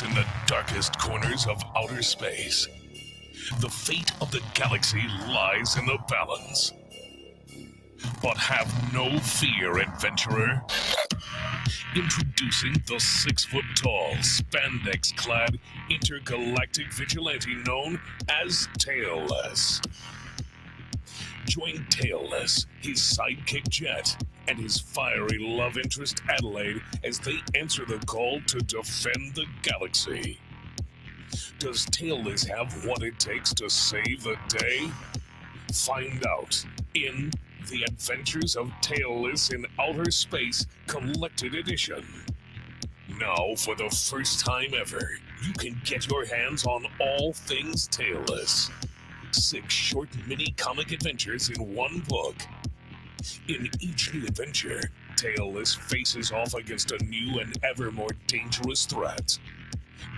in the darkest corners of outer space. The fate of the galaxy lies in the balance. But have no fear, adventurer. Introducing the 6-foot-tall, spandex-clad, intergalactic vigilante known as Tailless. Join Tailless, his sidekick Jet, and his fiery love interest Adelaide as they answer the call to defend the galaxy. Does Tailless have what it takes to save the day? Find out in The Adventures of Tailless in Outer Space Collected Edition. Now, for the first time ever, you can get your hands on all things Tailless. 6 short mini-comic adventures in one book. In each new adventure, Tailless faces off against a new and ever more dangerous threat.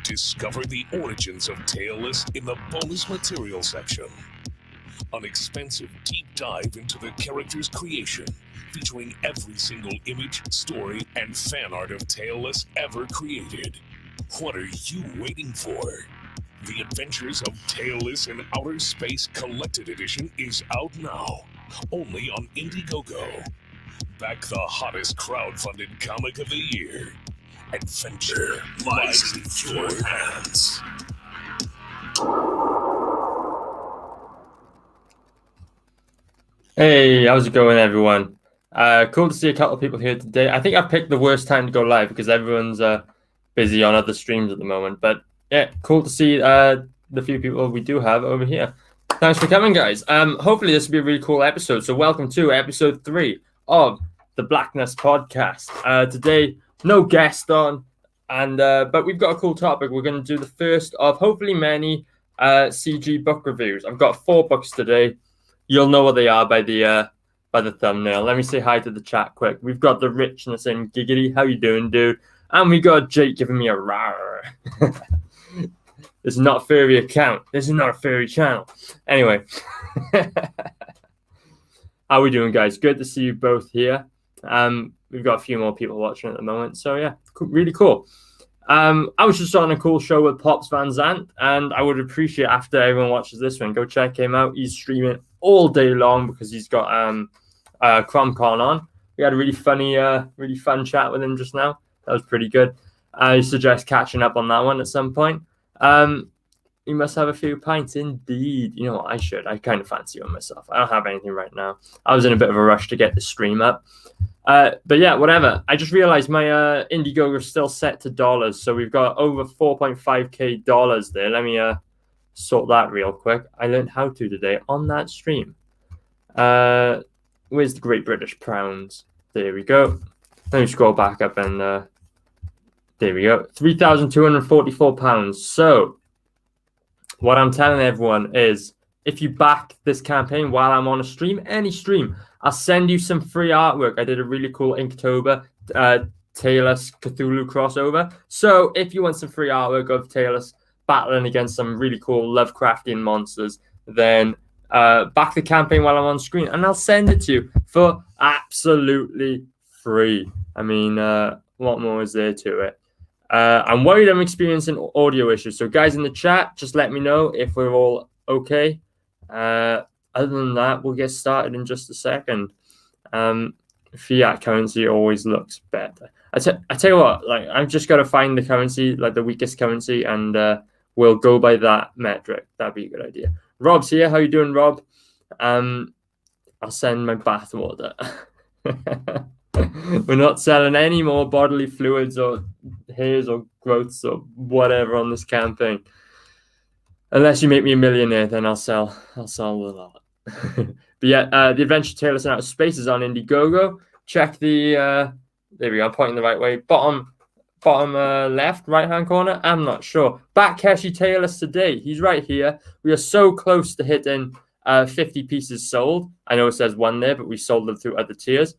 Discover the origins of Tailless in the bonus material section. An expansive deep dive into the character's creation, featuring every single image, story, and fan art of Tailless ever created. What are you waiting for? The Adventures of Tailless in Outer Space Collected Edition is out now, only on Indiegogo. Back the hottest crowdfunded comic of the year. Adventure lies in your hands. Hey, how's it going, everyone? Cool to see a couple of people here today. I think I've picked the worst time to go live because everyone's busy on other streams at the moment. But yeah, cool to see the few people we do have over here. Thanks for coming, guys. Hopefully this will be a really cool episode. So welcome to episode 3 of the Blackness Podcast. Today, no guest on, but we've got a cool topic. We're going to do the first of hopefully many CG book reviews. I've got 4 books today. You'll know what they are by the thumbnail. Let me say hi to the chat quick. We've got the Richness and Giggity. How you doing, dude? And we got Jake giving me a rawr. This is not a furry account. This is not a furry channel. Anyway. How we doing, guys? Good to see you both here. We've got a few more people watching at the moment. So, yeah, really cool. I was just on a cool show with Pops Van Zandt, and I would appreciate after everyone watches this one, go check him out. He's streaming all day long because he's got CromCon on. We had a really fun chat with him just now. That was pretty good. I suggest catching up on that one at some point. You must have a few pints, indeed. You know what? I should. I kind of fancy one myself. I don't have anything right now. I was in a bit of a rush to get the stream up. But yeah, whatever. I just realized my Indiegogo is still set to dollars. So we've got over 4.5k dollars there. Let me sort that real quick. I learned how to today on that stream. Where's the Great British Pounds? There we go. Let me scroll back up and there we go. £3,244. So what I'm telling everyone is if you back this campaign while I'm on a stream, any stream, I'll send you some free artwork. I did a really cool Inktober Tailless Cthulhu crossover. So if you want some free artwork of Tailless battling against some really cool Lovecraftian monsters, then back the campaign while I'm on screen, and I'll send it to you for absolutely free. I mean, what more is there to it? I'm worried I'm experiencing audio issues. So guys in the chat, just let me know if we're all okay. Other than that, we'll get started in just a second. Fiat currency always looks better. I tell you what, like I've just got to find the currency, like the weakest currency, and we'll go by that metric. That'd be a good idea. Rob's here. How you doing, Rob? I'll send my bath water. We're not selling any more bodily fluids or hairs or growths or whatever on this campaign. Unless you make me a millionaire, then I'll sell a lot. But yeah, the Adventure Tailless in Outer Space is on Indiegogo. Check the there we go, I'm pointing the right way. Bottom left, right hand corner. I'm not sure. Back Keshi Tailless today. He's right here. We are so close to hitting 50 pieces sold. I know it says 1 there, but we sold them through other tiers.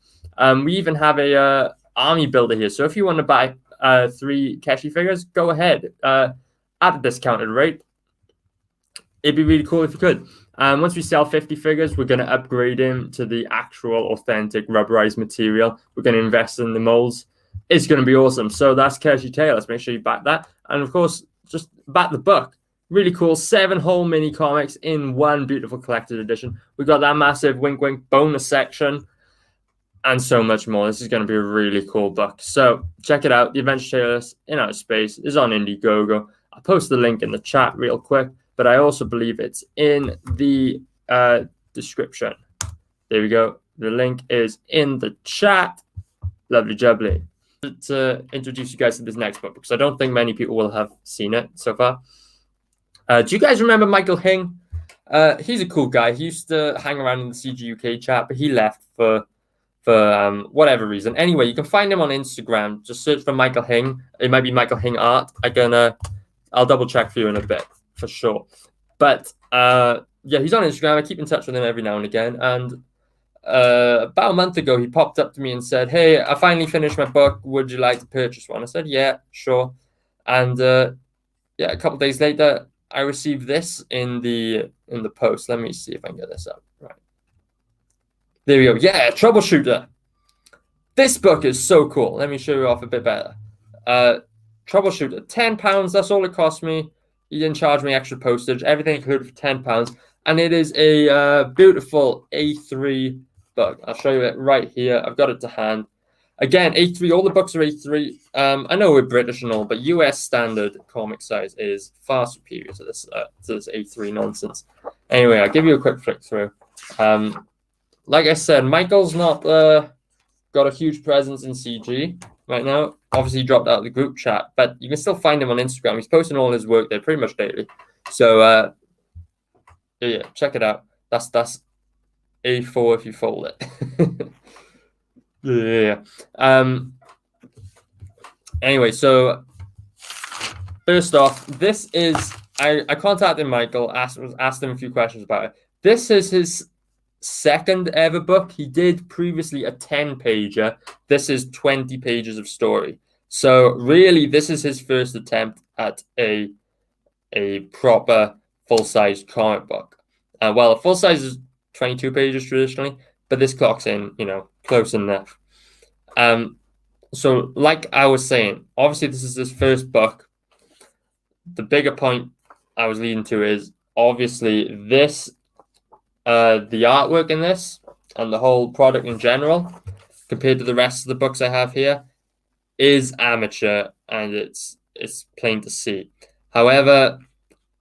We even have a army builder here. So if you want to buy 3 Keshi figures, go ahead at a discounted rate. It'd be really cool if you could. Once we sell 50 figures, we're going to upgrade him to the actual authentic rubberized material. We're going to invest in the molds it's going to be awesome. So that's Kershi Taylor. Make sure you back that. And of course, just back the book. Really cool. 7 whole mini comics in one beautiful collected edition. We got that massive wink wink bonus section and so much more. This is going to be a really cool book. So check it out. The Adventure Taylors in Outer Space is on Indiegogo. I'll post the link in the chat real quick, but I also believe it's in the description. There we go. The link is in the chat. Lovely jubbly. To introduce you guys to this next book, because I don't think many people will have seen it so far. Do you guys remember Michael Hing? He's a cool guy. He used to hang around in the CG UK chat, but he left for whatever reason. Anyway, you can find him on Instagram. Just search for Michael Hing. It might be Michael Hing Art. I'll double check for you in a bit for sure. But yeah, he's on Instagram. I keep in touch with him every now and again. And about a month ago, he popped up to me and said, "Hey, I finally finished my book. Would you like to purchase one?" I said, "Yeah, sure." And yeah, a couple of days later, I received this in the post. Let me see if I can get this up. Right. There we go. Yeah, Troubleshooter. This book is so cool. Let me show you off a bit better. Troubleshooter, £10. That's all it cost me. He didn't charge me extra postage. Everything included for £10. And it is a beautiful A3 book. I'll show you it right here. I've got it to hand. Again, A3, all the books are A3. I know we're British and all, but US standard comic size is far superior to this A3 nonsense. Anyway, I'll give you a quick flick through. Like I said, Michael's not got a huge presence in CG right now. Obviously, he dropped out of the group chat, but you can still find him on Instagram. He's posting all his work there pretty much daily. So, yeah, check it out. That's A4 if you fold it. Yeah. Anyway, so first off, this is I contacted Michael, asked him a few questions about it. This is his second ever book. He did previously a 10-pager. This is 20 pages of story. So really, this is his first attempt at a proper full-size comic book. Well, a full-size is 22 pages traditionally, but this clocks in, close enough. So like I was saying, obviously this is his first book. The bigger point I was leading to is obviously this, the artwork in this and the whole product in general, compared to the rest of the books I have here, is amateur and it's plain to see. However,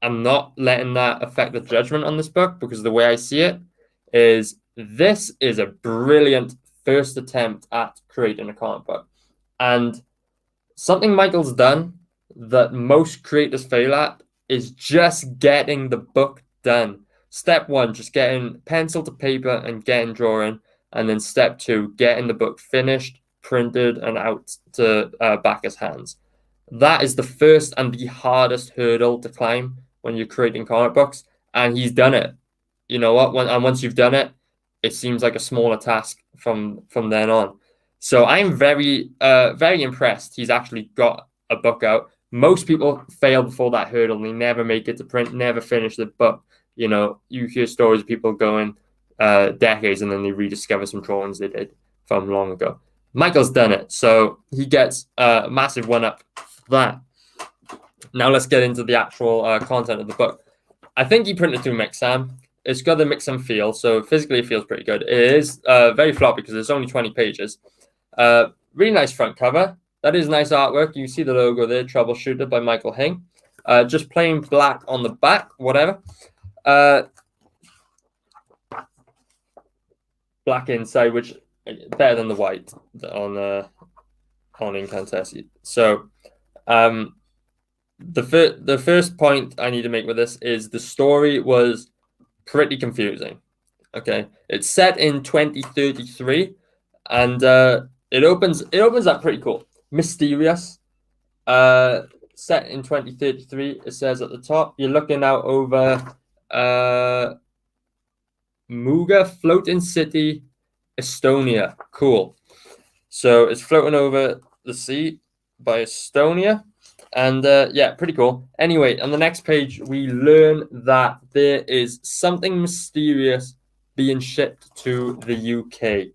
I'm not letting that affect the judgment on this book, because the way I see it is this is a brilliant first attempt at creating a comic book. And something Michael's done that most creators fail at is just getting the book done. Step 1, just getting pencil to paper and getting drawing. And then step 2, getting the book finished, printed, and out to backers' hands. That is the first and the hardest hurdle to climb when you're creating comic books. And he's done it. You know what? Once you've done it, it seems like a smaller task from then on. So I'm very, very impressed he's actually got a book out. Most people fail before that hurdle and they never make it to print, never finish the book. You hear stories of people going decades and then they rediscover some drawings they did from long ago. Michael's done it, so he gets a massive one-up for that. Now let's get into the actual content of the book. I think he printed through Mixam. It's got the Mixam feel, so physically it feels pretty good. It is very floppy because it's only 20 pages. Really nice front cover. That is nice artwork. You see the logo there, Troubleshooter by Michael Hing. Just plain black on the back, whatever. Black inside, which better than the white on Incantessi. So the first point I need to make with this is the story was pretty confusing. Okay, it's set in 2033, and it opens up pretty cool, mysterious. Set in 2033, it says at the top, you're looking out over Muga, floating city, Estonia. Cool. So it's floating over the sea by Estonia. And yeah, pretty cool. Anyway, on the next page, we learn that there is something mysterious being shipped to the UK.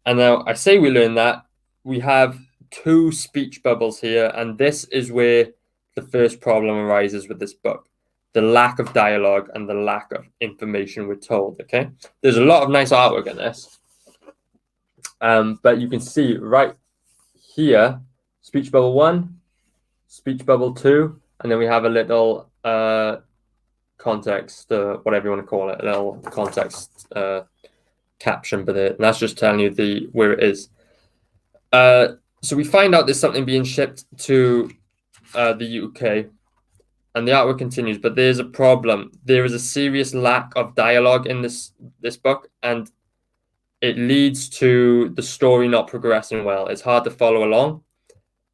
And now I say we learn that, we have 2 speech bubbles here, and this is where the first problem arises with this book. The lack of dialogue and the lack of information we're told, okay? There's a lot of nice artwork in this. But you can see right here, speech bubble 1, speech bubble 2, and then we have a little context, whatever you want to call it, a little context caption, but that's just telling you where it is. So we find out there's something being shipped to the UK, and the artwork continues, but there's a problem. There is a serious lack of dialogue in this book, and it leads to the story not progressing well. It's hard to follow along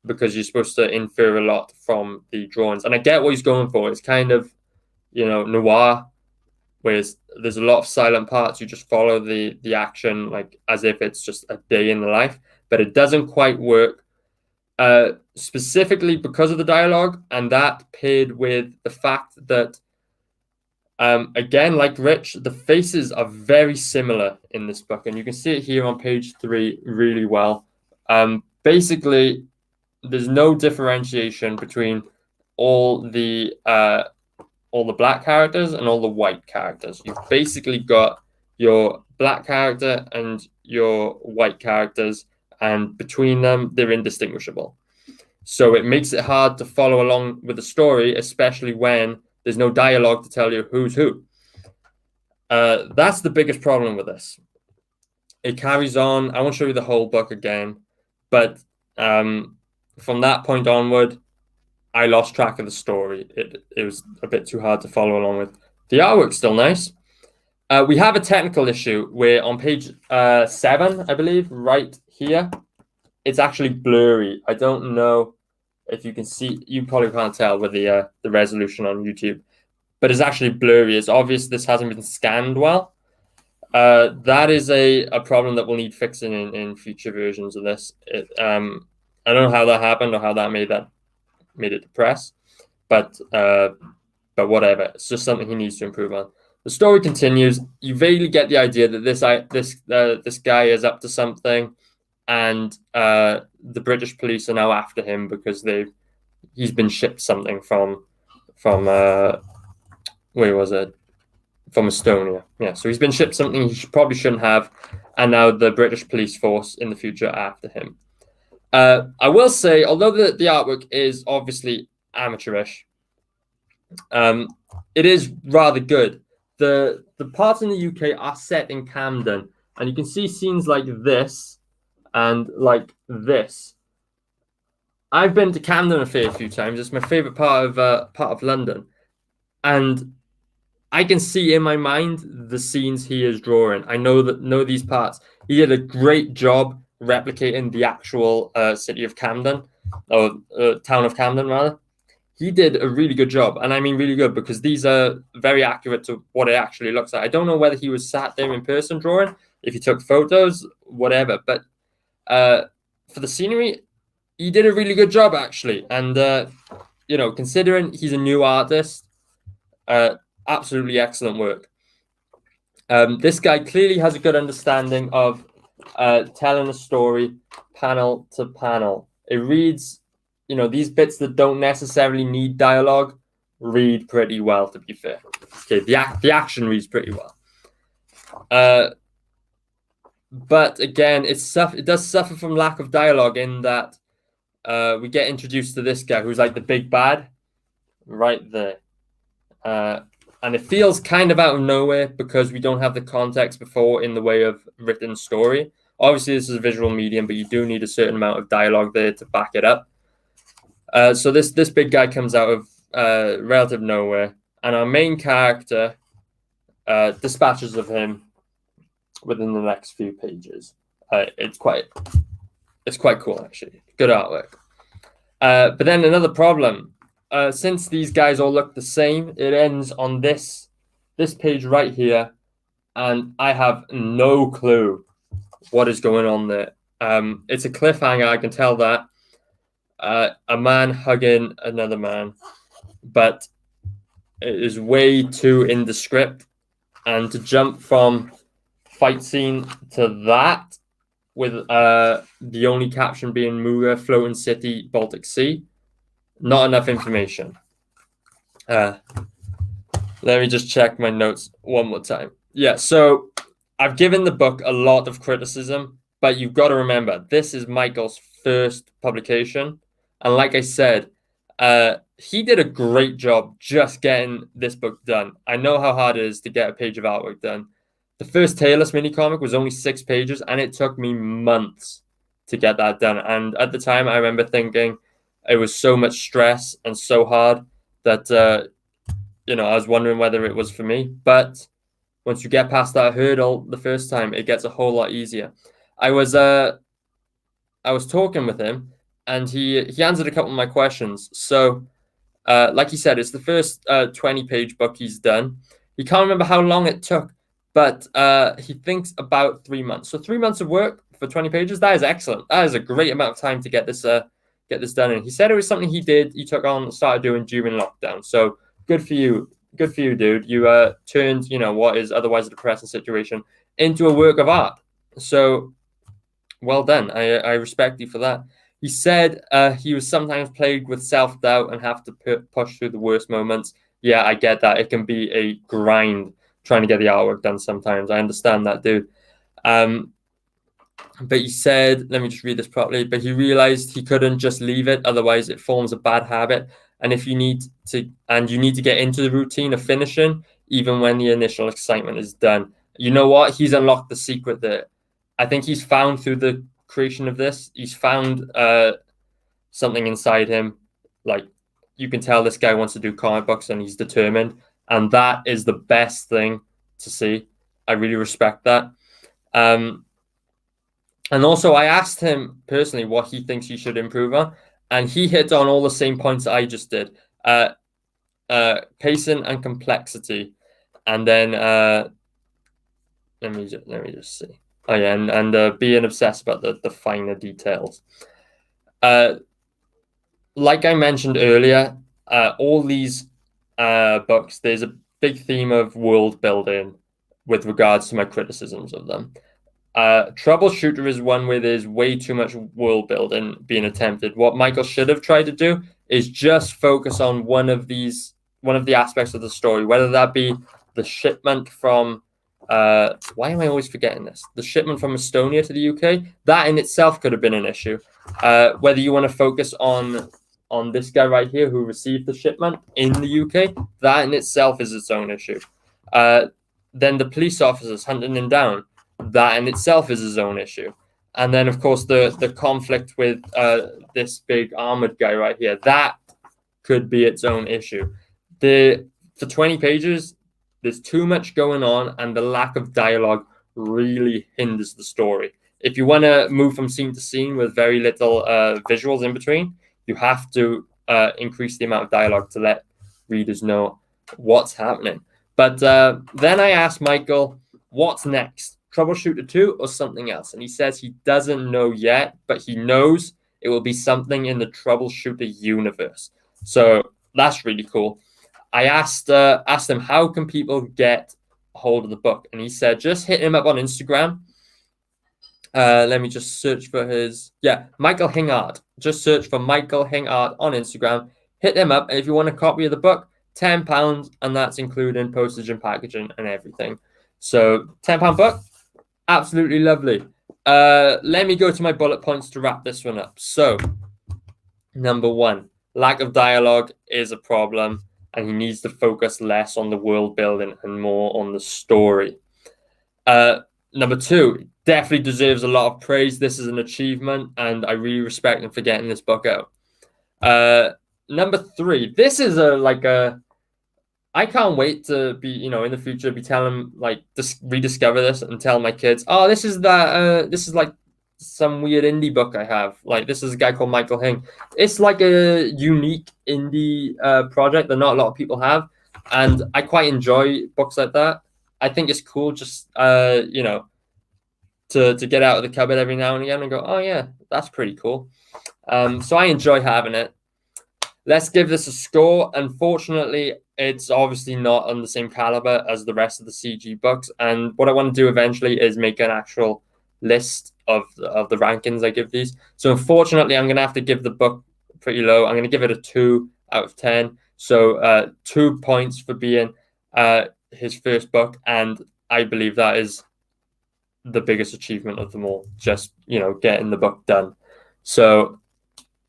because you're supposed to infer a lot from the drawings. And I get what he's going for. It's kind of, noir, where there's a lot of silent parts. You just follow the action like as if it's just a day in the life, but it doesn't quite work. Specifically because of the dialogue, and that paired with the fact that, again, like Rich, the faces are very similar in this book, and you can see it here on page 3 really well. Basically, there's no differentiation between all the black characters and all the white characters. You've basically got your black character and your white characters, and between them, they're indistinguishable. So it makes it hard to follow along with the story, especially when there's no dialogue to tell you who's who. That's the biggest problem with this. It carries on. I won't show you the whole book again, but from that point onward, I lost track of the story. It was a bit too hard to follow along with. The artwork's still nice. We have a technical issue where on page 7, I believe, right here, it's actually blurry. I don't know if you can see. You probably can't tell with the resolution on YouTube, but it's actually blurry. It's obvious this hasn't been scanned well. That is a problem that will need fixing in future versions of this. I don't know how that happened or how that made it to press, but whatever. It's just something he needs to improve on. The story continues. You vaguely get the idea that this guy is up to something, and the British police are now after him because he's been shipped something from where was it? From Estonia. Yeah, so he's been shipped something he probably shouldn't have, and now the British police force in the future are after him. I will say, although the artwork is obviously amateurish, it is rather good. The parts in the UK are set in Camden, and you can see scenes like this and like this. I've been to Camden a fair few times. It's my favorite part of London, and I can see in my mind the scenes he is drawing. I know these parts. He did a great job replicating the actual city of Camden, or town of Camden rather. He did a really good job, and I mean really good, because these are very accurate to what it actually looks like. I don't know whether he was sat there in person drawing, if he took photos, whatever, but for the scenery, he did a really good job actually. And considering he's a new artist, absolutely excellent work. This guy clearly has a good understanding of telling a story panel to panel. It reads, these bits that don't necessarily need dialogue read pretty well, to be fair. Okay, the action reads pretty well. But again, it does suffer from lack of dialogue in that we get introduced to this guy who's like the big bad right there. And it feels kind of out of nowhere because we don't have the context before in the way of written story. Obviously, this is a visual medium, but you do need a certain amount of dialogue there to back it up. So this big guy comes out of relative nowhere, and our main character dispatches of him within the next few pages. It's quite cool, actually. Good artwork. But then another problem. Since these guys all look the same, it ends on this page right here, and I have no clue what is going on there. It's a cliffhanger, I can tell that. A man hugging another man, but it is way too indescript, and to jump from fight scene to that with the only caption being Muga, Floating City, Baltic Sea. Not enough information. Let me just check my notes one more time. Yeah, so I've given the book a lot of criticism, but you've got to remember, this is Michael's first publication. And like I said, he did a great job just getting this book done. I know how hard it is to get a page of artwork done. The first Tailless mini comic was only 6 pages, and it took me months to get that done. And at the time, I remember thinking it was so much stress and so hard that, I was wondering whether it was for me. But once you get past that hurdle the first time, it gets a whole lot easier. I was talking with him, and he answered a couple of my questions. So, like he said, it's the first 20-page book he's done. He can't remember how long it took, but he thinks about 3 months. So 3 months of work for 20 pages, that is excellent. That is a great amount of time to get this done. And he said it was something he started doing during lockdown. So good for you. Good for you, dude. You turned, what is otherwise a depressing situation into a work of art. So well done. I respect you for that. He said he was sometimes plagued with self-doubt and have to push through the worst moments. Yeah, I get that. It can be a grind trying to get the artwork done sometimes. I understand that, dude. But he said, let me just read this properly, but he realized he couldn't just leave it, otherwise it forms a bad habit. And you need to get into the routine of finishing, even when the initial excitement is done. You know what? He's unlocked the secret there. I think he's found through the creation of this, he's found something inside him. Like, you can tell this guy wants to do comic books and he's determined. And that is the best thing to see. I really respect that. And also, I asked him personally what he thinks he should improve on. And he hit on all the same points I just did. Pacing and complexity. And then, let me just see. Oh, yeah, and being obsessed about the finer details. Like I mentioned earlier, all these books, there's a big theme of world building with regards to my criticisms of them. Troubleshooter is one where there's way too much world building being attempted. What Michael should have tried to do is just focus on one of the aspects of the story, whether that be the shipment from why am I always forgetting this? The shipment from Estonia to the UK. That in itself could have been an issue. Whether you want to focus on this guy right here who received the shipment in the UK, that in itself is its own issue. Then the police officers hunting him down, that in itself is his own issue. And then, of course, the conflict with this big armored guy right here, that could be its own issue. For 20 pages, there's too much going on, and the lack of dialogue really hinders the story. If you want to move from scene to scene with very little visuals in between, you have to increase the amount of dialogue to let readers know what's happening. But then I asked Michael, what's next? Troubleshooter 2 or something else? And he says he doesn't know yet, but he knows it will be something in the Troubleshooter universe. So that's really cool. I asked him, how can people get a hold of the book? And he said, just hit him up on Instagram. Let me just search for Michael Hingard. Just search for Michael Hingard on Instagram. Hit him up. And if you want a copy of the book, £10, and that's including postage and packaging and everything. So £10 book, absolutely lovely. Let me go to my bullet points to wrap this one up. So, number 1, lack of dialogue is a problem, and he needs to focus less on the world building and more on the story. Number 2, definitely deserves a lot of praise. This is an achievement, and I really respect him for getting this book out. Number 3, this is I can't wait to be, in the future, be telling, rediscover this and tell my kids, oh, this is like some weird indie book I have. Like, this is a guy called Michael Hing. It's like a unique indie project that not a lot of people have. And I quite enjoy books like that. I think it's cool just, to get out of the cupboard every now and again and go, oh, yeah, that's pretty cool. So I enjoy having it. Let's give this a score. Unfortunately, it's obviously not on the same caliber as the rest of the CG books. And what I want to do eventually is make an actual list of the rankings I give these. So unfortunately, I'm going to have to give the book pretty low. I'm going to give it a 2 out of 10. So 2 points for being his first book, and I believe that is the biggest achievement of them all. Just, getting the book done. So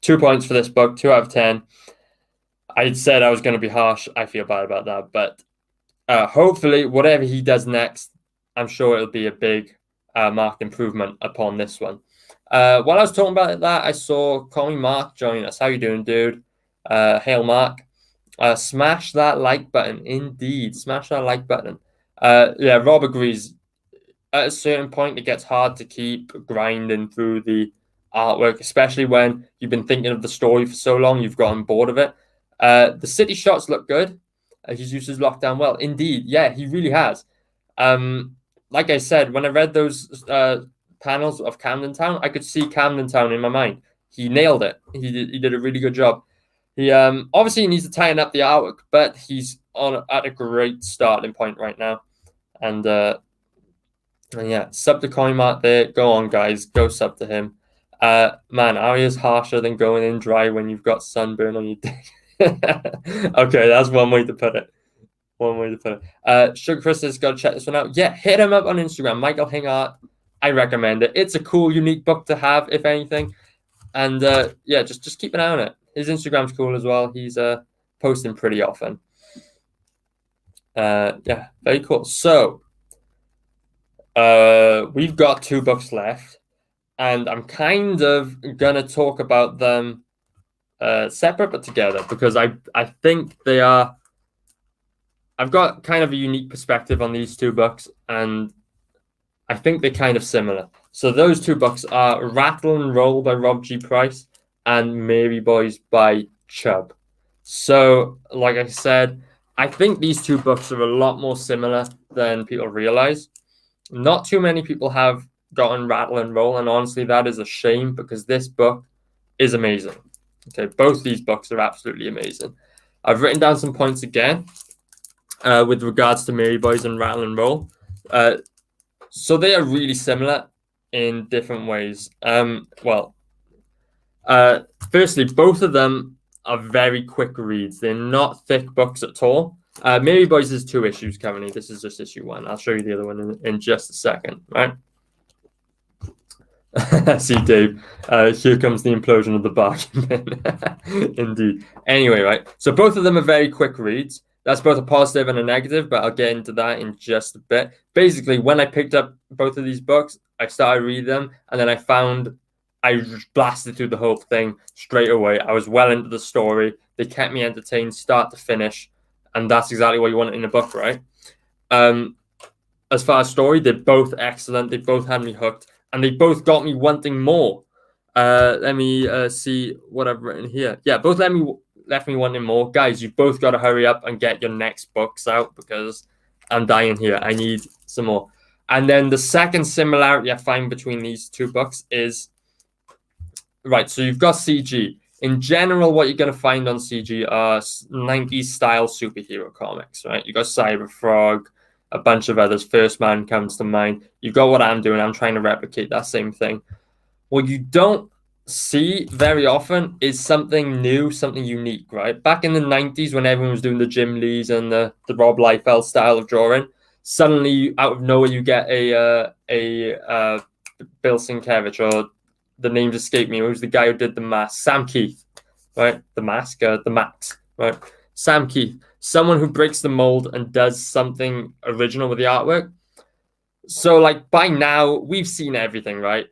2 points for this book, 2 out of 10. I said I was going to be harsh. I feel bad about that, but hopefully, whatever he does next, I'm sure it'll be a big marked improvement upon this one. While I was talking about that, I saw Call Me Mark join us. How you doing, dude? Hail, Mark. Smash that like button. Indeed, smash that like button. Yeah, Rob agrees. At a certain point, it gets hard to keep grinding through the artwork, especially when you've been thinking of the story for so long, you've gotten bored of it. The city shots look good. He's used his lockdown well. Indeed, yeah, he really has. Like I said, when I read those panels of Camden Town, I could see Camden Town in my mind. He nailed it. He did a really good job. He obviously needs to tighten up the artwork, but he's at a great starting point right now. And yeah, sub to Coinmart there. Go on, guys. Go sub to him. Man, Aria's harsher than going in dry when you've got sunburn on your dick. Okay, that's one way to put it. Sugar Chris has got to check this one out. Yeah, hit him up on Instagram, Michael Hingart. I recommend it. It's a cool, unique book to have, if anything. And yeah, just keep an eye on it. His Instagram's cool as well. He's posting pretty often. Yeah, very cool. So we've got 2 books left, and I'm kind of gonna talk about them separate but together, because I think they are. I've got kind of a unique perspective on these 2 books, and I think they're kind of similar. So those 2 books are Ratl Roll by Rob G. Price and Mary Boys by Chubb. So, like I said, I think these 2 books are a lot more similar than people realize. Not too many people have gotten Ratl and Roll, and honestly, that is a shame, because this book is amazing. Okay, both these books are absolutely amazing. I've written down some points again with regards to Mary Boys and Ratl and Roll. So they are really similar in different ways. Firstly, both of them are very quick reads. They're not thick books at all. Mary Boys is 2 issues currently. This is just issue 1. I'll show you the other one in just a second, right? See, Dave, here comes the implosion of the bargain bin. Indeed. Anyway, right. So both of them are very quick reads. That's both a positive and a negative, but I'll get into that in just a bit. Basically, when I picked up both of these books, I started reading them, and then I blasted through the whole thing straight away. I was well into the story. They kept me entertained start to finish, and that's exactly what you want in a book, right? As far as story, they're both excellent. They both had me hooked, and they both got me wanting more. Let me see what I've written here. Yeah, both left me wanting more. Guys, you've both got to hurry up and get your next books out, because I'm dying here. I need some more. And then the second similarity I find between these 2 books is, right, so you've got CG. In general, what you're going to find on CG are 90s style superhero comics, right? You've got Cyberfrog, a bunch of others. First Man comes to mind. You've got what I'm doing. I'm trying to replicate that same thing. What you don't see very often is something new, something unique, right? Back in the 90s, when everyone was doing the Jim Lees and the Rob Liefeld style of drawing, suddenly out of nowhere you get a Bill Sienkiewicz, or the names escape me. It was the guy who did the mask, Sam Keith, right? The mask, the Max, right? Sam Keith, someone who breaks the mold and does something original with the artwork. So, like, by now we've seen everything, right?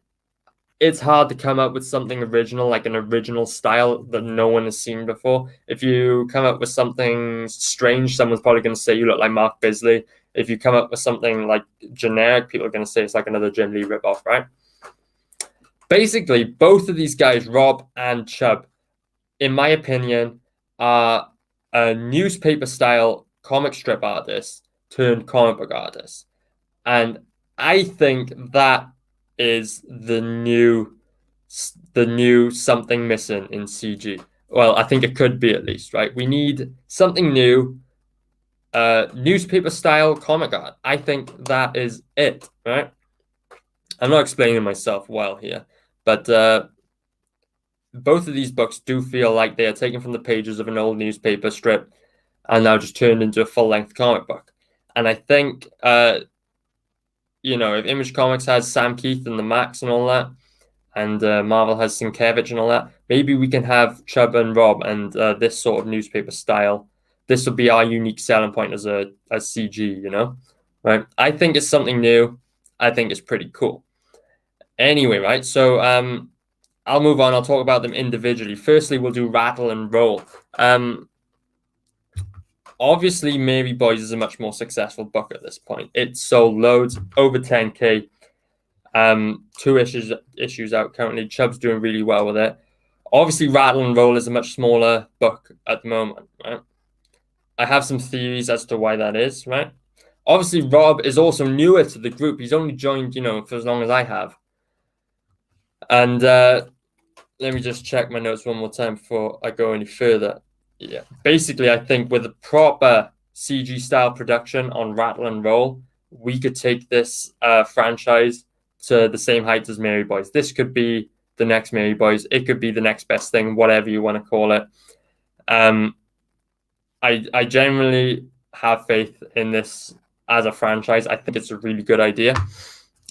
It's hard to come up with something original, like an original style that no one has seen before. If you come up with something strange, someone's probably going to say you look like Mark Bisley. If you come up with something like generic, people are going to say it's like another Jim Lee ripoff, right? Basically, both of these guys, Rob and Chubb, in my opinion, are a newspaper-style comic strip artist turned comic book artist. And I think that is the new something missing in CG. Well, I think it could be, at least, right? We need something new, newspaper style comic art. I think that is it, right? I'm not explaining myself well here, but both of these books do feel like they are taken from the pages of an old newspaper strip and now just turned into a full-length comic book. And I think, if Image Comics has Sam Keith and the Max and all that, and Marvel has Sienkiewicz and all that, maybe we can have Chubb and Rob and this sort of newspaper style. This will be our unique selling point as CG, right? I think it's something new. I think it's pretty cool. Anyway, right? So I'll move on. I'll talk about them individually. Firstly, we'll do Ratl and Roll. Obviously, Mary Boys is a much more successful book at this point. It sold loads, over 10K. 2 issues out currently. Chubb's doing really well with it. Obviously, Ratl and Roll is a much smaller book at the moment, right? I have some theories as to why that is, right? Obviously, Rob is also newer to the group. He's only joined, for as long as I have. And let me just check my notes one more time before I go any further. Yeah, basically, I think with a proper CG style production on Ratl and Roll, we could take this franchise to the same height as Mary Boys. This could be the next Mary Boys. It could be the next best thing, whatever you want to call it. I genuinely have faith in this as a franchise. I think it's a really good idea.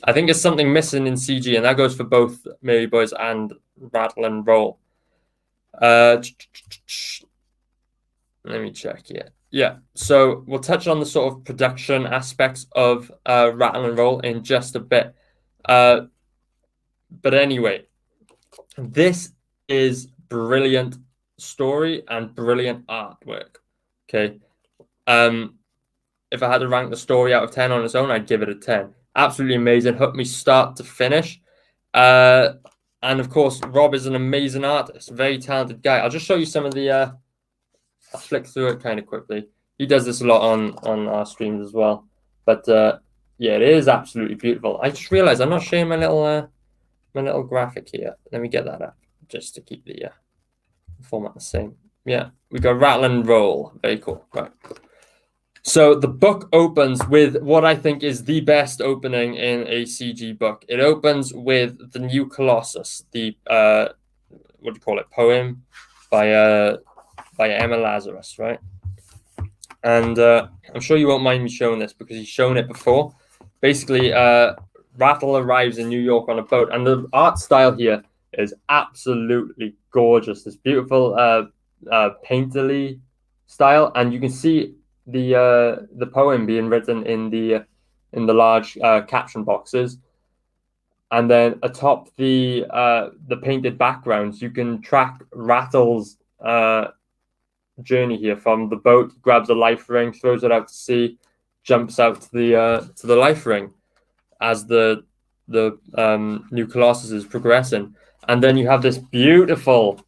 I think there's something missing in CG, and that goes for both Mary Boys and Ratl and Roll. Let me check here. Yeah, so we'll touch on the sort of production aspects of Ratl and Roll in just a bit. But anyway, this is brilliant story and brilliant artwork. Okay. If I had to rank the story out of 10 on its own, I'd give it a 10. Absolutely amazing. Hooked me start to finish. And of course, Rob is an amazing artist, very talented guy. I'll just show you some of the I'll flick through it kind of quickly. He does this a lot on our streams as well. But yeah, it is absolutely beautiful. I just realized I'm not showing my little graphic here. Let me get that up just to keep the format the same. Yeah, we got Ratl and Roll. Very cool. Right. So the book opens with what I think is the best opening in a CG book. It opens with the New Colossus, the poem by Emma Lazarus, right? And I'm sure you won't mind me showing this because he's shown it before. Basically, Ratl arrives in New York on a boat, and the art style here is absolutely gorgeous. This beautiful painterly style, and you can see the poem being written in the large caption boxes, and then atop the painted backgrounds, you can track Ratl's journey here from the boat. He grabs a life ring, throws it out to sea, jumps out to the life ring as the New Colossus is progressing, and then you have this beautiful,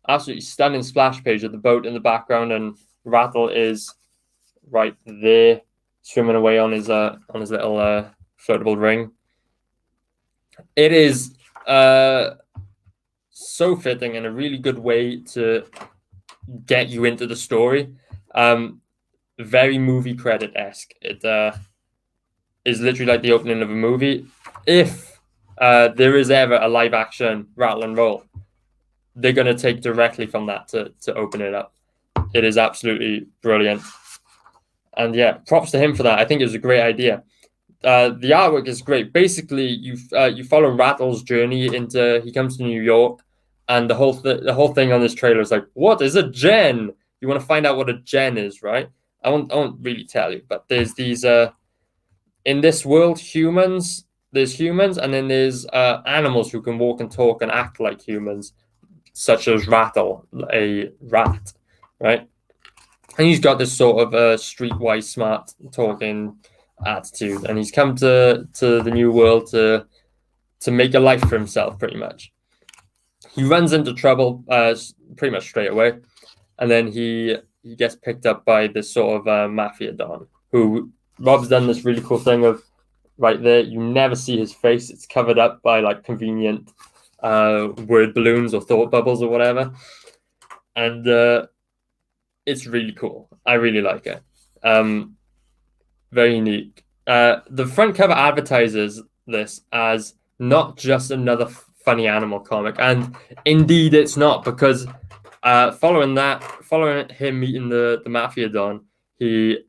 absolutely stunning splash page of the boat in the background, and Ratl is right there swimming away on his little floatable ring. It is so fitting and a really good way to get you into the story. Very movie credit-esque. It is literally like the opening of a movie. If there is ever a live action Ratl and Roll, they're going to take directly from that to open it up. It is absolutely brilliant. And yeah, props to him for that. I think it was a great idea. The artwork is great. Basically, you follow Ratl's journey he comes to New York, and the whole thing on this trailer is like, what is a gen? You want to find out what a gen is, right? I won't really tell you, but there's these in this world, there's humans, and then there's animals who can walk and talk and act like humans, such as Ratl, a rat, right? And he's got this sort of streetwise, smart talking attitude, and he's come to the new world to make a life for himself, pretty much. He runs into trouble pretty much straight away, and then he gets picked up by this sort of mafia don, who Rob's done this really cool thing of right there. You never see his face; it's covered up by like convenient word balloons or thought bubbles or whatever, and it's really cool. I really like it. Very unique. The front cover advertises this as not just another funny animal comic. And indeed, it's not, because following him meeting the Mafia Don, the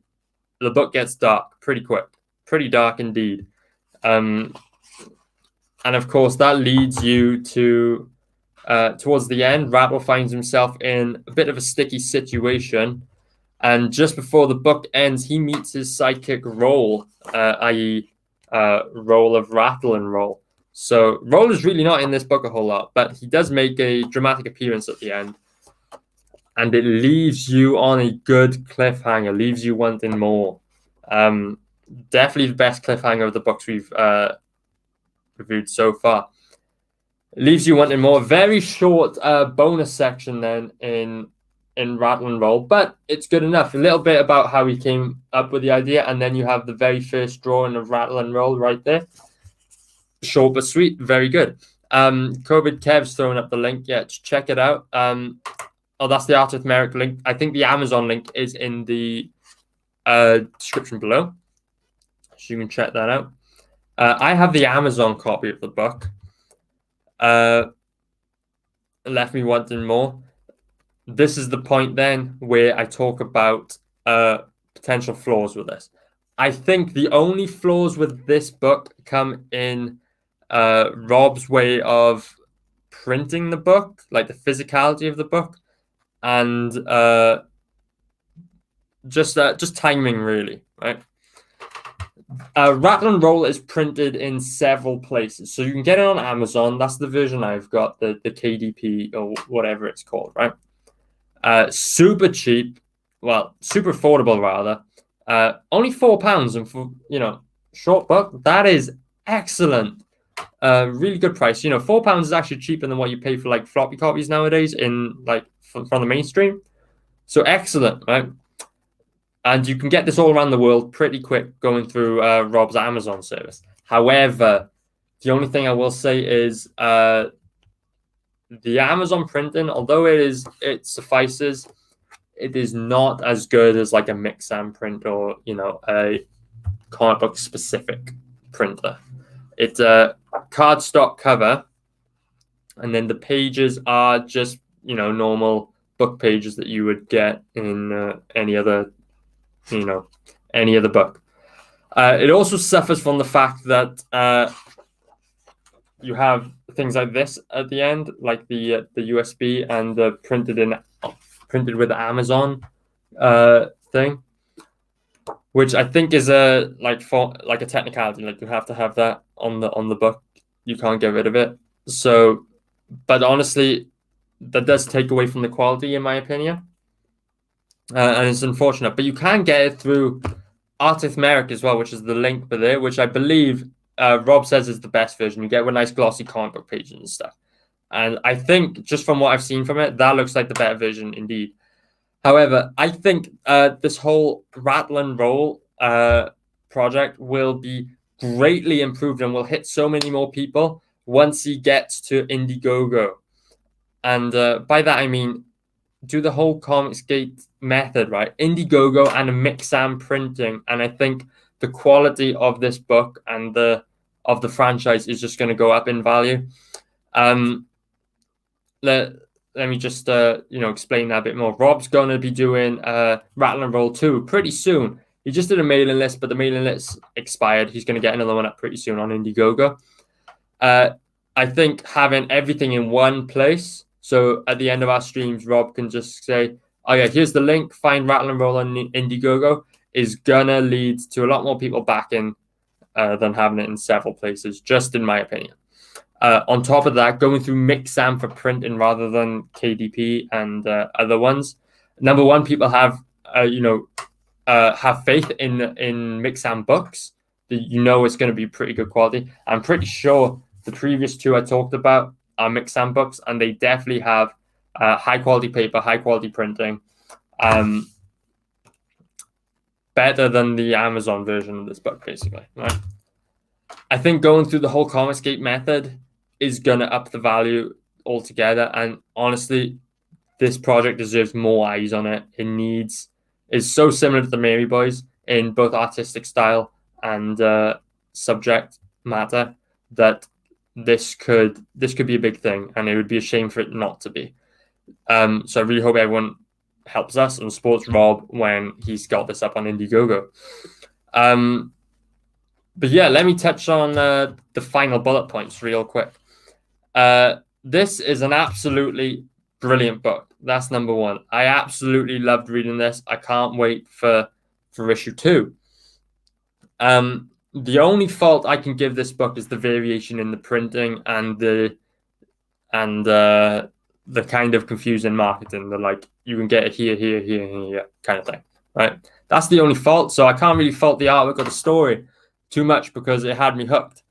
book gets dark pretty quick, pretty dark indeed. And of course, that leads you to towards the end, Ratl finds himself in a bit of a sticky situation. And just before the book ends, he meets his sidekick Roll, i.e. Roll of Ratl Roll. So Roll is really not in this book a whole lot, but he does make a dramatic appearance at the end. And it leaves you on a good cliffhanger, leaves you wanting more. Definitely the best cliffhanger of the books we've reviewed so far. It leaves you wanting more. Very short bonus section then in Ratl Roll, but it's good enough. A little bit about how he came up with the idea, and then you have the very first drawing of Ratl Roll right there. Short but sweet, very good. COVID Kev's throwing up the link. Yeah, check it out. That's the Art of Merrick link. I think the Amazon link is in the description below, so you can check that out. I have the Amazon copy of the book. Left me wanting more. This is the point then where I talk about potential flaws with this. I think the only flaws with this book come in Rob's way of printing the book, like the physicality of the book, and just timing, really, right? Ratl Roll is printed in several places, so you can get it on Amazon. That's the version I've got, the KDP or whatever it's called, right? Super cheap, well, super affordable rather. Only £4, and for short book, that is excellent. Really good price. £4 is actually cheaper than what you pay for like floppy copies nowadays in like from the mainstream. So excellent, right? And you can get this all around the world pretty quick going through Rob's Amazon service. However, the only thing I will say is the Amazon printing, although it suffices, it is not as good as like a Mixam print or a comic book specific printer. It's a cardstock cover, and then the pages are just normal book pages that you would get in any other book. It also suffers from the fact that you have things like this at the end, like the USB and the printed with Amazon thing, which I think is a technicality. Like you have to have that on the book. You can't get rid of it. So, but honestly, that does take away from the quality, in my opinion. And it's unfortunate, but you can get it through Art of Merrick as well, which is the link for there, which I believe Rob says is the best version. You get with nice glossy comic book pages and stuff. And I think just from what I've seen from it, that looks like the better version indeed. However, I think this whole Ratl Roll project will be greatly improved and will hit so many more people once he gets to Indiegogo. And by that, I mean, do the whole Comicsgate method, right? Indiegogo and a Mixam printing. And I think the quality of this book and of the franchise is just going to go up in value. Let me just explain that a bit more. Rob's going to be doing Ratl Roll 2 pretty soon. He just did a mailing list, but the mailing list expired. He's going to get another one up pretty soon on Indiegogo. I think having everything in one place, so at the end of our streams, Rob can just say, oh yeah, here's the link, find Ratl Roll on Indiegogo, is going to lead to a lot more people backing than having it in several places, just in my opinion. On top of that, going through Mixam for printing rather than KDP and other ones. Number one, people have faith in Mixam books. It's going to be pretty good quality. I'm pretty sure the previous two I talked about are Mixam books, and they definitely have high quality paper, high quality printing, better than the Amazon version of this book, basically. Right? I think going through the whole Comicsgate method is going to up the value altogether. And honestly, this project deserves more eyes on it. It's so similar to the Mary Boys in both artistic style and subject matter that this could be a big thing, and it would be a shame for it not to be. So I really hope everyone helps us and supports Rob when he's got this up on Indiegogo. But yeah, let me touch on the final bullet points real quick. This is an absolutely brilliant book. That's number one. I absolutely loved reading this. I can't wait for issue 2. The only fault I can give this book is the variation in the printing and the kind of confusing marketing. The like you can get it here kind of thing, right? That's the only fault. So I can't really fault the artwork or the story too much because it had me hooked.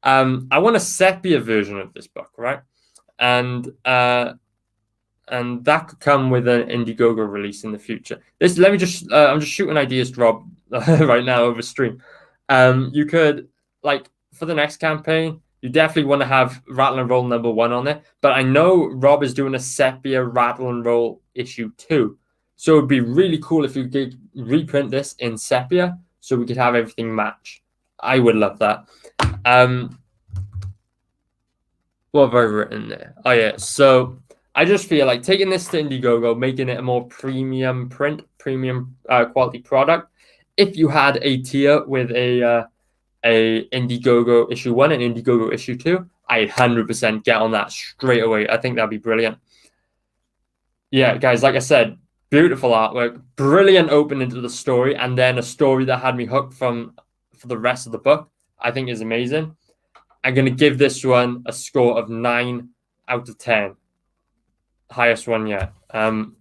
I want a sepia version of this book, right? And that could come with an Indiegogo release in the future. I'm just shooting ideas to Rob right now over stream. You could, like, for the next campaign, you definitely want to have Ratl Roll number 1 on there. But I know Rob is doing a sepia Ratl Roll issue 2. So it'd be really cool if you could reprint this in sepia so we could have everything match. I would love that. What have I written there? Oh, yeah. So I just feel like taking this to Indiegogo, making it a more premium print, premium quality product. If you had a tier with a Indiegogo issue 1 and Indiegogo issue 2, I'd 100% get on that straight away. I think that'd be brilliant. Yeah, guys, like I said, beautiful artwork, brilliant opening to the story, and then a story that had me hooked for the rest of the book. I think is amazing. I'm going to give this one a score of 9 out of 10. Highest one yet. 9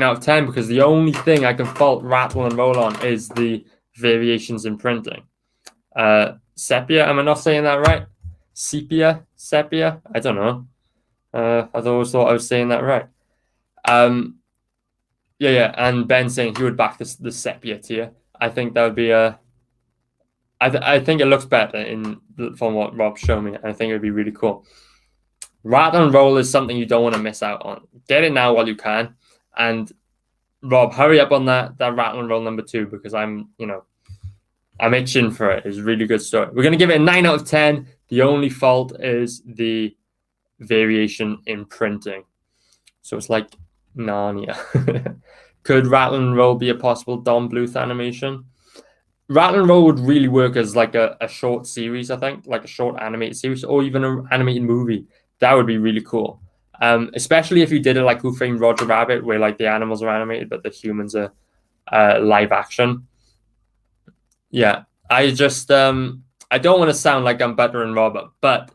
out of 10 because the only thing I can fault Ratl Roll on is the variations in printing. Sepia, am I not saying that right? Sepia? I don't know. I always thought I was saying that right. Yeah. And Ben saying he would back the sepia tier. I think that would be I think it looks better from what Rob showed me. I think it would be really cool. Ratl Roll is something you don't want to miss out on. Get it now while you can. And Rob, hurry up on that Ratl Roll number 2 because I'm itching for it. It's a really good story. We're going to give it a 9 out of 10. The only fault is the variation in printing. So it's like Narnia. Could Ratl Roll be a possible Don Bluth animation? Ratl Roll would really work as like a short series, I think, like a short animated series or even an animated movie. That would be really cool. Especially if you did it like Who Framed Roger Rabbit, where like the animals are animated, but the humans are live action. Yeah, I just I don't want to sound like I'm buttering Robert, but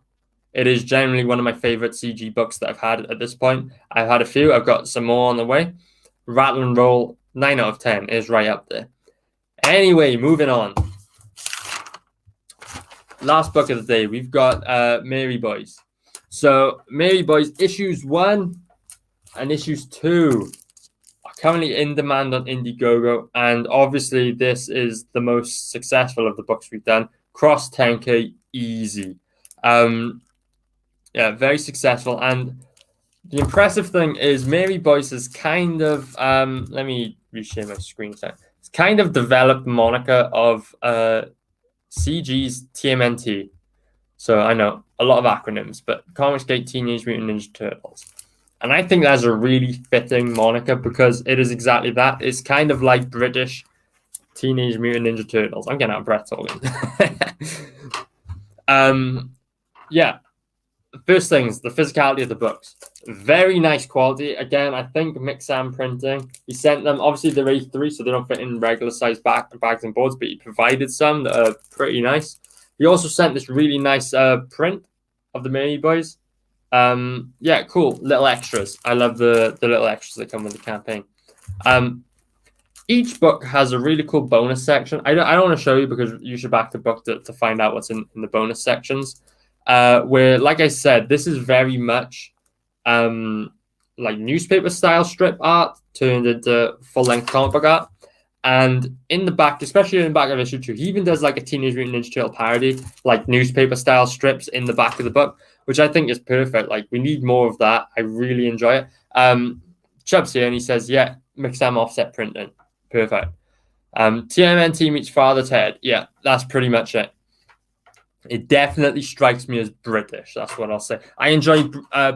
it is generally one of my favorite CG books that I've had at this point. I've had a few. I've got some more on the way. Ratl Roll 9 out of 10 is right up there. Anyway, moving on. Last book of the day, we've got Mary Boys. So Mary Boys issues 1 and issues 2 are currently in demand on Indiegogo, and obviously this is the most successful of the books we've done. Cross 10k easy. Yeah, very successful. And the impressive thing is Mary Boyce is kind of let me reshare my screen time. It's kind of developed moniker of CG's TMNT. So I know a lot of acronyms, but Comicsgate Teenage Mutant Ninja Turtles. And I think that's a really fitting moniker because it is exactly that. It's kind of like British Teenage Mutant Ninja Turtles. I'm getting out of breath talking. Yeah. First things, the physicality of the books. Very nice quality. Again, I think Mixam Printing. He sent them, obviously they're A3, so they don't fit in regular size bags and boards, but he provided some that are pretty nice. He also sent this really nice print of the Mary Boys. Yeah, cool. Little extras. I love the little extras that come with the campaign. Each book has a really cool bonus section. I don't want to show you because you should back the book to find out what's in the bonus sections. Where, like I said, this is very much like newspaper style strip art turned into full-length comic book art. And in the back, especially in the back of issue 2, he even does like a Teenage Mutant Ninja Turtle parody, like newspaper style strips in the back of the book, which I think is perfect. Like, we need more of that. I really enjoy it. Chubb's here and he says, yeah, Mixam offset printing. Perfect. TMNT meets Father Ted. Yeah, that's pretty much it. it definitely strikes me as British. That's what I'll say. I enjoy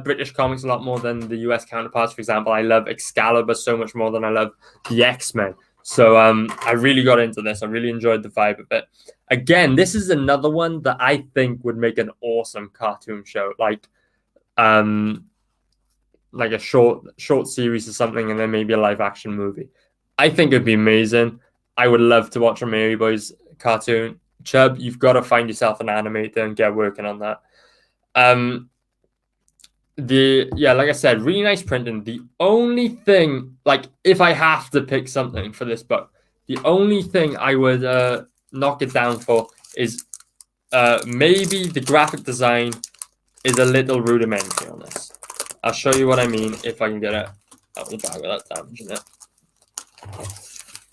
British comics a lot more than the US counterparts. For example, I love Excalibur so much more than I love the X-Men. So I really got into this. I really enjoyed the vibe of it. Again, this is another one that I think would make an awesome cartoon show, like a short series or something, and then maybe a live action movie. I think it'd be amazing. I would love to watch a Mary Boys cartoon. Chubb, you've got to find yourself an animator and get working on that. Like I said, really nice printing. The only thing, like, if I have to pick something for this book, the only thing I would knock it down for is maybe the graphic design is a little rudimentary on this. I'll show you what I mean if I can get it out of the bag without damaging it.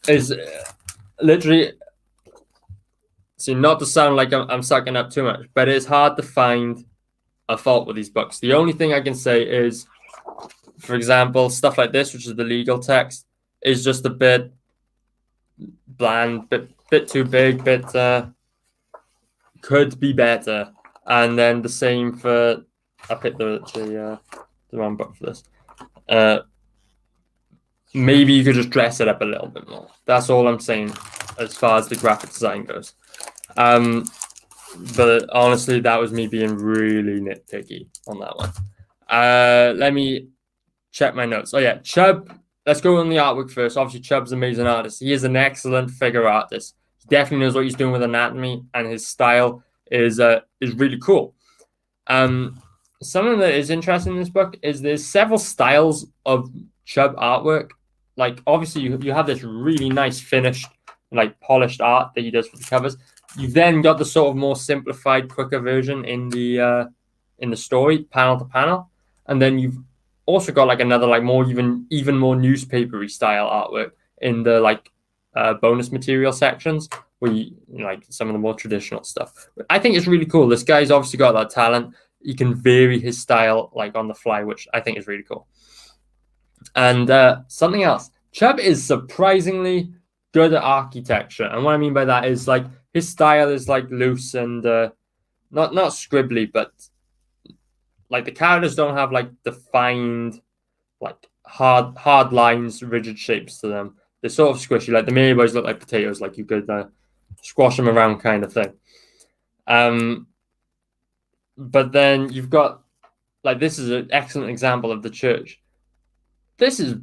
Is literally, see, not to sound like I'm sucking up too much, but it's hard to find a fault with these books. The only thing I can say is, for example, stuff like this, which is the legal text, is just a bit bland, bit too big, could be better. And then the same for, I picked the wrong book for this. Maybe you could just dress it up a little bit more. That's all I'm saying as far as the graphic design goes. But honestly, that was me being really nitpicky on that one. Let me check my notes. Oh yeah, Chubb. Let's go on the artwork first. Obviously, Chubb's an amazing artist. He is an excellent figure artist. He definitely knows what he's doing with anatomy, and his style is really cool. Something that is interesting in this book is there's several styles of Chubb artwork. Like, obviously, you have this really nice finished, like, polished art that he does for the covers. You've then got the sort of more simplified, quicker version in the story, panel to panel, and then you've also got like another, like, more even more newspapery style artwork in the like bonus material sections, where you like some of the more traditional stuff. I think it's really cool. This guy's obviously got that talent. He can vary his style like on the fly, which I think is really cool. And something else, Chubb is surprisingly good at architecture, and what I mean by that is like his style is like loose and not scribbly, but like the characters don't have like defined, like hard lines, rigid shapes to them. They're sort of squishy. Like the Mary Boys look like potatoes, like you could squash them around, kind of thing. But then you've got, like, this is an excellent example of the church. This is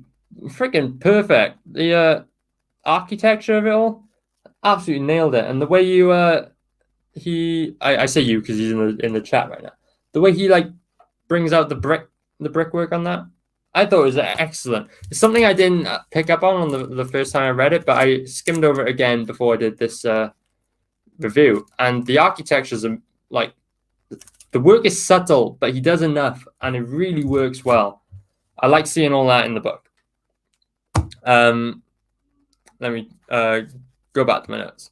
freaking perfect. The architecture of it all, absolutely nailed it. And the way you I say you because he's in the chat right now. The way he like brings out the brickwork on that, I thought it was excellent. It's something I didn't pick up on the first time I read it, but I skimmed over it again before I did this review. And the architecture's like, the work is subtle, but he does enough, and it really works well. I like seeing all that in the book. Let me go back to my notes.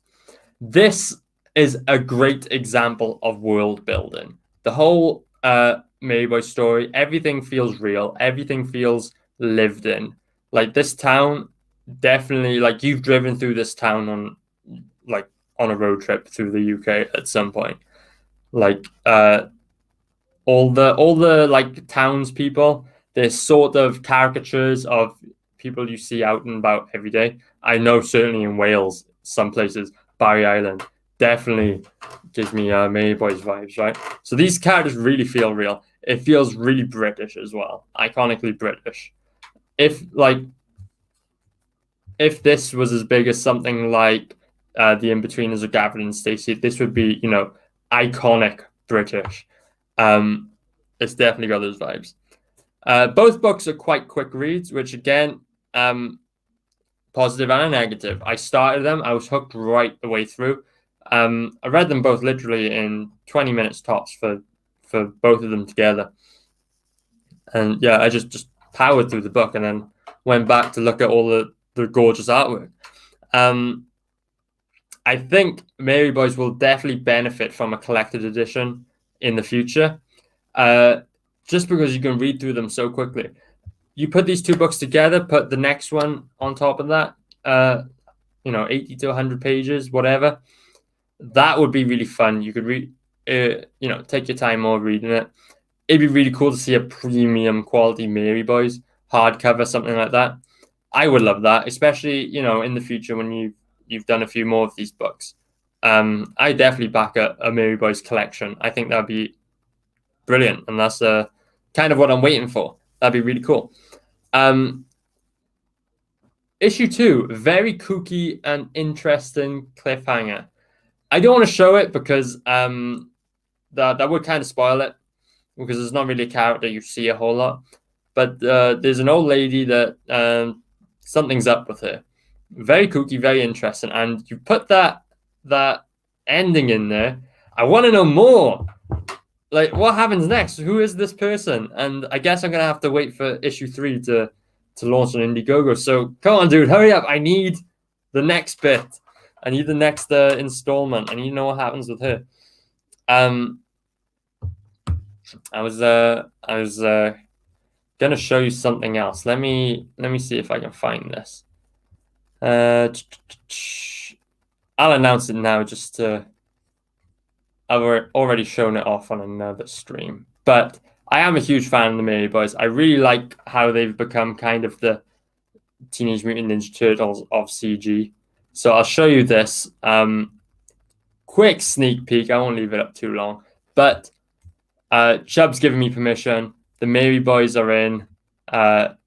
This is a great example of world building. The whole Mary Boy story, everything feels real. Everything feels lived in. Like, this town, definitely, like, you've driven through this town on a road trip through the UK at some point. Like, all the like townspeople, they're sort of caricatures of people you see out and about every day. I know certainly in Wales, some places, Barry Island, definitely gives me Mary Boys vibes, right? So these characters really feel real. It feels really British as well, iconically British. If this was as big as something like the Inbetweeners or Gavin and Stacey, this would be, iconic British. It's definitely got those vibes. Both books are quite quick reads, which again, positive and a negative. I started them, I was hooked right the way through. I read them both literally in 20 minutes tops for both of them together. And yeah, I just powered through the book and then went back to look at all the gorgeous artwork. I think Mary Boys will definitely benefit from a collected edition in the future, just because you can read through them so quickly. You put these two books together, put the next one on top of that, 80 to 100 pages, whatever. That would be really fun. You could read take your time more reading it. It'd be really cool to see a premium quality Mary Boys hardcover, something like that. I would love that, especially in the future when you've done a few more of these books. I definitely back a Mary Boys collection. I think that'd be brilliant, and that's kind of what I'm waiting for. That'd be really cool. Issue 2, very kooky and interesting cliffhanger. I don't want to show it because that would kind of spoil it, because there's not really a character you see a whole lot. But there's an old lady that something's up with her. Very kooky, very interesting. And you put that ending in there. I want to know more. Like, what happens next? Who is this person? And I guess I'm going to have to wait for issue 3 to launch on Indiegogo. So come on, dude, hurry up. I need the next bit. I need the next installment. I need to know what happens with her. I was gonna show you something else. Let me see if I can find this. I'll announce it now. I've already shown it off on another stream, but I am a huge fan of the Mary Boys. I really like how they've become kind of the Teenage Mutant Ninja Turtles of CG. So I'll show you this. Quick sneak peek. I won't leave it up too long, but Chubb's given me permission. The Mary Boys are in the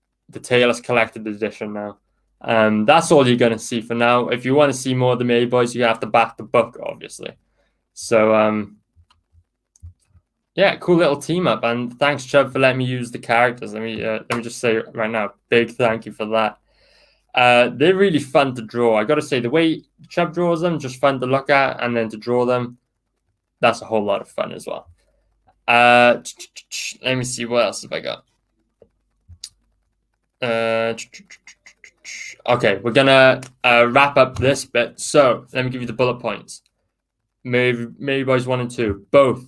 Taylor's Collected Edition now. That's all you're going to see for now. If you want to see more of the Mary Boys, you have to back the book, obviously. So, yeah, cool little team up. And thanks, Chubb, for letting me use the characters. Let me just say right now, big thank you for that. They're really fun to draw. I got to say, the way Chubb draws them, just fun to look at, and then to draw them, that's a whole lot of fun as well. Let me see, what else have I got? Okay, we're gonna wrap up this bit. So let me give you the bullet points. Mary Boys 1 and 2, both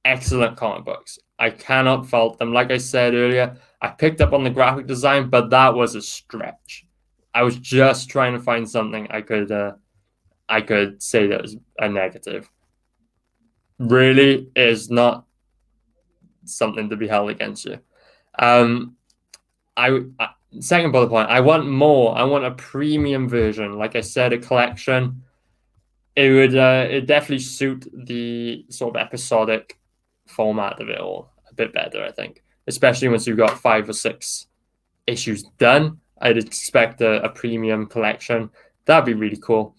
excellent comic books. I cannot fault them. Like I said earlier, I picked up on the graphic design, but that was a stretch. I was just trying to find something I could say that was a negative. Really is not something to be held against you. Second bullet point, I want more. I want a premium version. Like I said, a collection. It would definitely suit the sort of episodic format of it all a bit better, I think. Especially once you've got 5 or 6 issues done. I'd expect a premium collection. That'd be really cool.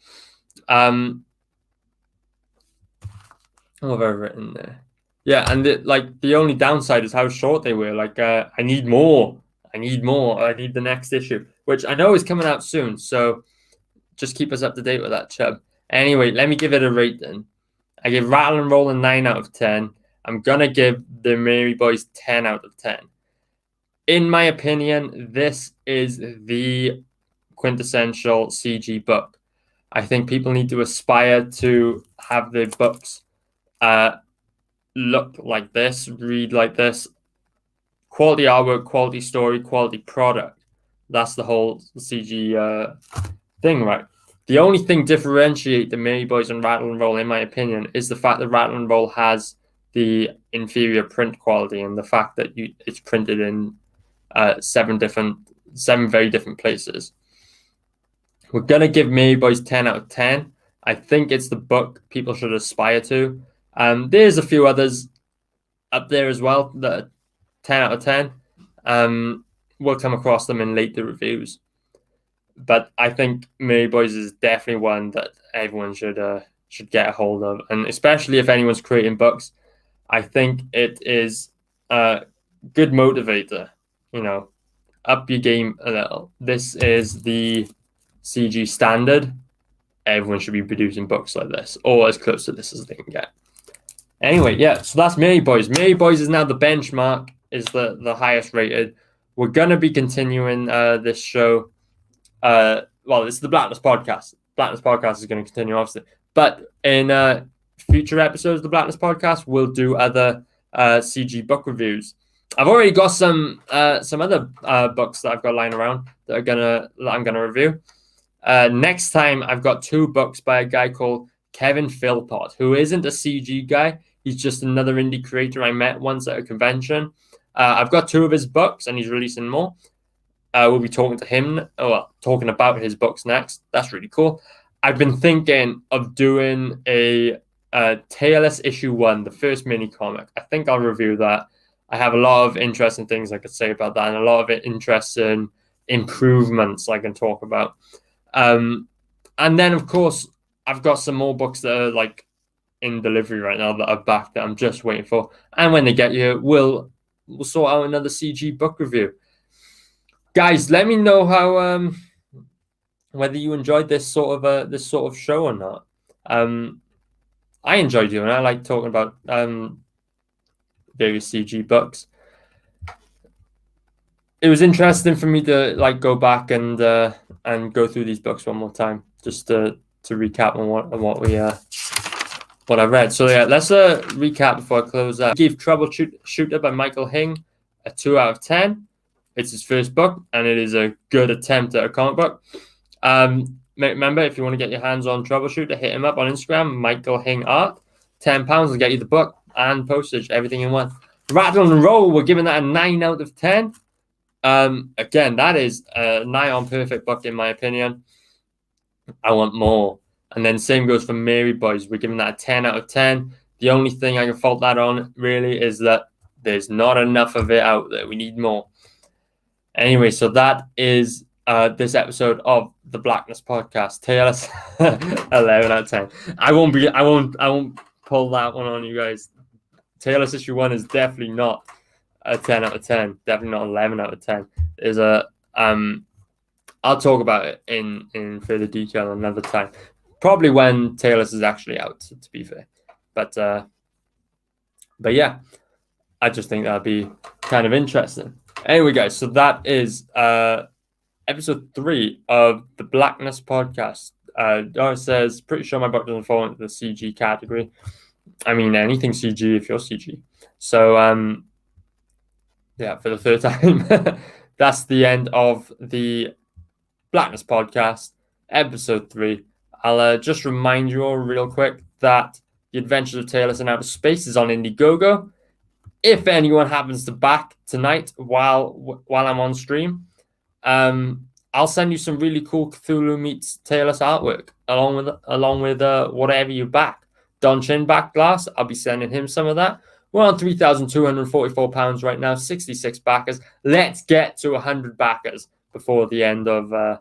What have I written there? Yeah, and the only downside is how short they were. Like, I need more. I need the next issue, which I know is coming out soon. So just keep us up to date with that, Chubb. Anyway, let me give it a rating. I give Ratl Roll a 9 out of 10. I'm going to give the Mary Boys 10 out of 10. In my opinion, this is the quintessential CG book. I think people need to aspire to have their books look like this, read like this. Quality artwork, quality story, quality product. That's the whole CG thing, right? The only thing differentiate the Mary Boys and Ratl Roll, in my opinion, is the fact that Ratl Roll has the inferior print quality and the fact that it's printed in 7 very different places. We're gonna give Mary Boys 10 out of 10. I think it's the book people should aspire to. There's a few others up there as well that are 10 out of 10. We'll come across them in later reviews. But I think Mary Boys is definitely one that everyone should get a hold of. And especially if anyone's creating books, I think it is a good motivator. Up your game a little. This is the CG standard. Everyone should be producing books like this, or as close to this as they can get. Anyway, yeah, so that's Mary Boys. Mary Boys is now the benchmark, is the highest rated. We're going to be continuing this show. It's the Blackness Podcast. Blackness Podcast is going to continue, obviously. But in future episodes of the Blackness Podcast, we'll do other CG book reviews. I've already got some other books that I've got lying around that I'm gonna review. Next time, I've got 2 books by a guy called Kevin Philpott, who isn't a CG guy. He's just another indie creator I met once at a convention. I've got 2 of his books, and he's releasing more. We'll be talking to him, talking about his books next. That's really cool. I've been thinking of doing a Tailless issue 1, the first mini comic. I think I'll review that. I have a lot of interesting things I could say about that, and a lot of interesting improvements I can talk about. And then, of course, I've got some more books that are like in delivery right now that are back that I'm just waiting for. And when they get here, we'll sort out another CG book review. Guys, let me know how whether you enjoyed this sort of show or not. I enjoy doing it. I like talking about various CG books. It was interesting for me to like go back and go through these books one more time, just to recap on what I read. So yeah, let's recap before I close out. I gave Troubleshooter by Michael Hing a 2 out of 10. It's his first book, and it is a good attempt at a comic book. Remember, if you want to get your hands on Troubleshooter, hit him up on Instagram, Michael Hing Art. £10 will get you the book and postage, everything in one. Ratl Roll, we're giving that a 9 out of 10. Again, that is a nigh on perfect book in my opinion. I want more. And then same goes for Mary Boys. We're giving that a 10 out of 10. The only thing I can fault that on really is that there's not enough of it out there. We need more. Anyway, so that is this episode of the Blackness Podcast. Tailless 11 out of 10. I won't pull that one on you guys. Tailless issue 1 is definitely not a 10 out of 10. Definitely not 11 out of 10. There's a I'll talk about it in further detail another time. Probably when Tailless is actually out, to be fair. But yeah, I just think that'd be kind of interesting. Anyway, guys, so that is episode 3 of the Blackness Podcast. Doris says, pretty sure my book doesn't fall into the CG category. I mean, anything CG if you're CG. So, yeah, for the 3rd time, that's the end of the Blackness Podcast, episode 3. I'll just remind you all real quick that The Adventures of Tailless in Outer Space is on Indiegogo. If anyone happens to back tonight while I'm on stream, I'll send you some really cool Cthulhu meets Tailless artwork along with whatever you back. Don Chin back glass. I'll be sending him some of that. We're on £3,244 right now. 66 backers. Let's get to 100 backers before the end of the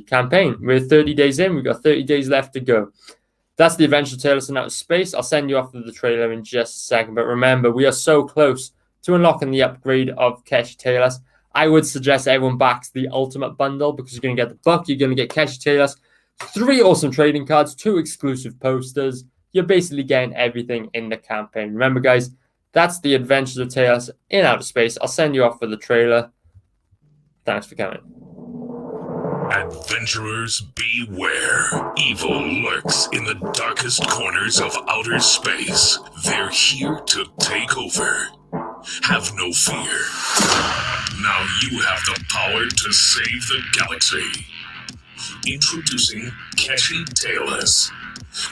campaign. We're 30 days in. We've got 30 days left to go. That's the Adventure of Tailless in Outer Space. I'll send you off to the trailer in just a second. But remember, we are so close to unlocking the upgrade of Keshi Tailless. I would suggest everyone backs the Ultimate Bundle because you're going to get the book, you're going to get Keshi Tailless, 3 awesome trading cards, 2 exclusive posters. You're basically getting everything in the campaign. Remember, guys, that's the Adventures of Tailless in Outer Space. I'll send you off for the trailer. Thanks for coming. Adventurers, beware. Evil lurks in the darkest corners of outer space. They're here to take over. Have no fear. Now you have the power to save the galaxy. Introducing Keshi Tailless,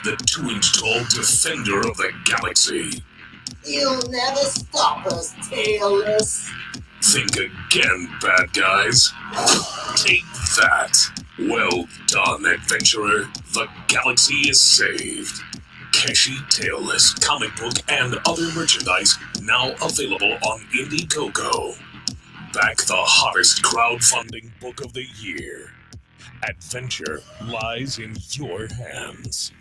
the 2-inch tall defender of the galaxy. You'll never stop us, Tailless. Think again, bad guys. Take that. Well done, adventurer. The galaxy is saved. Keshi Tailless comic book and other merchandise now available on Indiegogo. Back the hottest crowdfunding book of the year. Adventure lies in your hands.